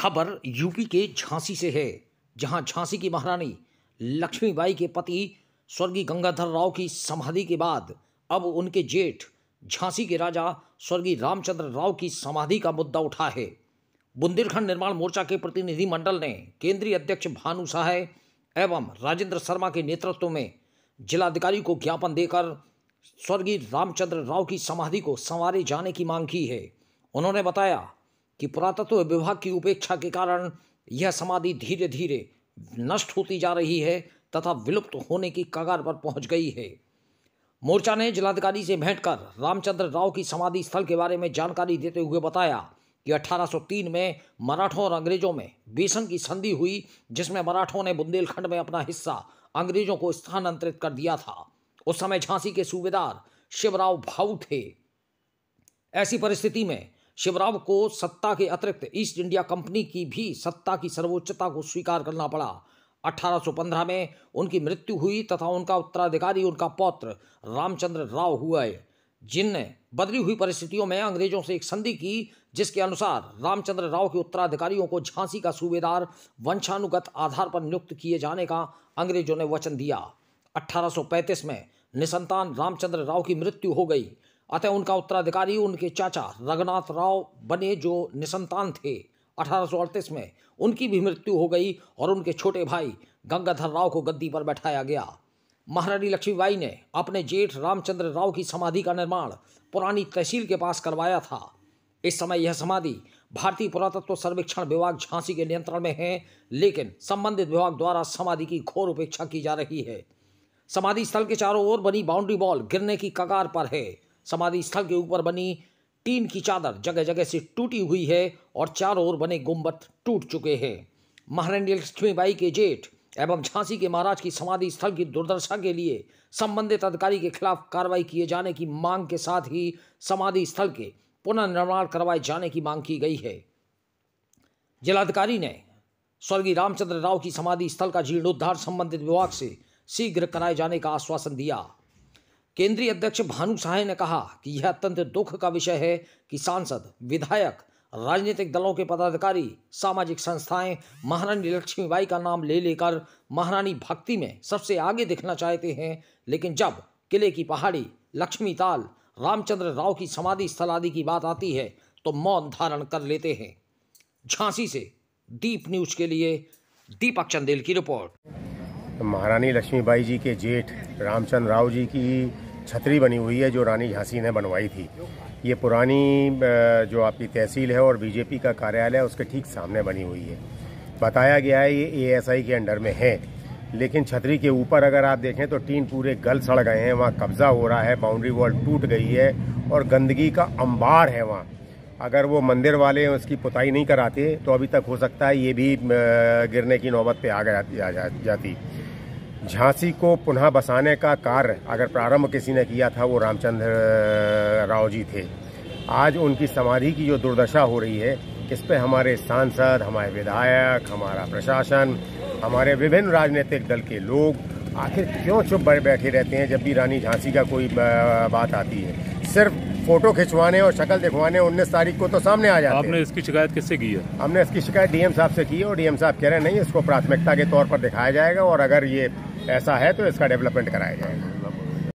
खबर यूपी के झांसी से है, जहां झांसी की महारानी लक्ष्मीबाई के पति स्वर्गीय गंगाधर राव की समाधि के बाद अब उनके जेठ झांसी के राजा स्वर्गीय रामचंद्र राव की समाधि का मुद्दा उठा है। बुंदेलखंड निर्माण मोर्चा के प्रतिनिधिमंडल ने केंद्रीय अध्यक्ष भानु सहाय एवं राजेंद्र शर्मा के नेतृत्व में जिलाधिकारी को ज्ञापन देकर स्वर्गीय रामचंद्र राव की समाधि को संवारे जाने की मांग की है। उन्होंने बताया कि पुरातत्व विभाग की उपेक्षा के कारण यह समाधि धीरे धीरे नष्ट होती जा रही है तथा विलुप्त होने की कगार पर पहुंच गई है। मोर्चा ने जिलाधिकारी से भेंट कर रामचंद्र राव की समाधि स्थल के बारे में जानकारी देते हुए बताया कि 1803 में मराठों और अंग्रेजों में बेसन की संधि हुई, जिसमें मराठों ने बुंदेलखंड में अपना हिस्सा अंग्रेजों को स्थानांतरित कर दिया था। उस समय झांसी के सूबेदार शिवराव भाऊ थे। ऐसी परिस्थिति में शिवराव को सत्ता के अतिरिक्त ईस्ट इंडिया कंपनी की भी सत्ता की सर्वोच्चता को स्वीकार करना पड़ा। 1815 में उनकी मृत्यु हुई तथा उनका उत्तराधिकारी उनका पौत्र रामचंद्र राव हुआ, जिनने बदली हुई परिस्थितियों में अंग्रेजों से एक संधि की, जिसके अनुसार रामचंद्र राव के उत्तराधिकारियों को झांसी का सूबेदार वंशानुगत आधार पर नियुक्त किए जाने का अंग्रेजों ने वचन दिया। 1835 में निसंतान रामचंद्र राव की मृत्यु हो गई, अतः उनका उत्तराधिकारी उनके चाचा रघुनाथ राव बने, जो निसंतान थे। 1838 में उनकी भी मृत्यु हो गई और उनके छोटे भाई गंगाधर राव को गद्दी पर बैठाया गया। महारानी लक्ष्मीबाई ने अपने जेठ रामचंद्र राव की समाधि का निर्माण पुरानी तहसील के पास करवाया था। इस समय यह समाधि भारतीय पुरातत्व सर्वेक्षण विभाग झांसी के नियंत्रण में है, लेकिन संबंधित विभाग द्वारा समाधि की घोर उपेक्षा की जा रही है। समाधि स्थल के चारों ओर बनी बाउंड्री वॉल गिरने की कगार पर है। समाधि स्थल के ऊपर बनी टीन की चादर जगह जगह से टूटी हुई है और चारों ओर बने गुंबद टूट चुके हैं। महारानी लक्ष्मीबाई के जेठ एवं झांसी के महाराज की समाधि स्थल की दुर्दशा के लिए संबंधित अधिकारी के खिलाफ कार्रवाई किए जाने की मांग के साथ ही समाधि स्थल के पुनर्निर्माण करवाए जाने की मांग की गई है। जिलाधिकारी ने स्वर्गीय रामचंद्र राव की समाधि स्थल का जीर्णोद्धार संबंधित विभाग से शीघ्र कराए जाने का आश्वासन दिया। केंद्रीय अध्यक्ष भानु सहाय ने कहा कि यह अत्यंत दुख का विषय है कि सांसद, विधायक, राजनीतिक दलों के पदाधिकारी, सामाजिक संस्थाएं महारानी लक्ष्मीबाई का नाम ले लेकर महारानी भक्ति में सबसे आगे दिखना चाहते हैं, लेकिन जब किले की पहाड़ी, लक्ष्मी ताल, रामचंद्र राव की समाधि स्थल आदि की बात आती है तो मौन धारण कर लेते हैं। झांसी से दीप न्यूज के लिए दीपक चंदेल की रिपोर्ट। महारानी लक्ष्मीबाई जी के जेठ रामचंद्र राव जी की छतरी बनी हुई है, जो रानी झांसी ने बनवाई थी। ये पुरानी जो आपकी तहसील है और बीजेपी का कार्यालय है उसके ठीक सामने बनी हुई है। बताया गया है ये एएसआई के अंडर में है, लेकिन छतरी के ऊपर अगर आप देखें तो टीन पूरे गल सड़ गए हैं, वहाँ कब्जा हो रहा है, बाउंड्री वॉल टूट गई है और गंदगी का अंबार है वहाँ। अगर वो मंदिर वाले उसकी पुताई नहीं कराते तो अभी तक हो सकता है ये भी गिरने की नौबत पे आ जाती। झांसी को पुनः बसाने का कार्य अगर प्रारंभ किसी ने किया था वो रामचंद्र राव जी थे। आज उनकी समाधि की जो दुर्दशा हो रही है, इस पे हमारे सांसद, हमारे विधायक, हमारा प्रशासन, हमारे विभिन्न राजनीतिक दल के लोग आखिर क्यों चुप बैठे रहते हैं जब भी रानी झांसी का कोई बात आती है। सिर्फ फोटो खिंचवाने और शक्ल दिखवाने 19 तारीख को तो सामने आ जाते हैं। आपने इसकी शिकायत किससे की है? हमने इसकी शिकायत डीएम साहब से की है और डीएम साहब कह रहे हैं नहीं, इसको प्राथमिकता के तौर पर दिखाया जाएगा और अगर ये ऐसा है तो इसका डेवलपमेंट कराया जाएगा।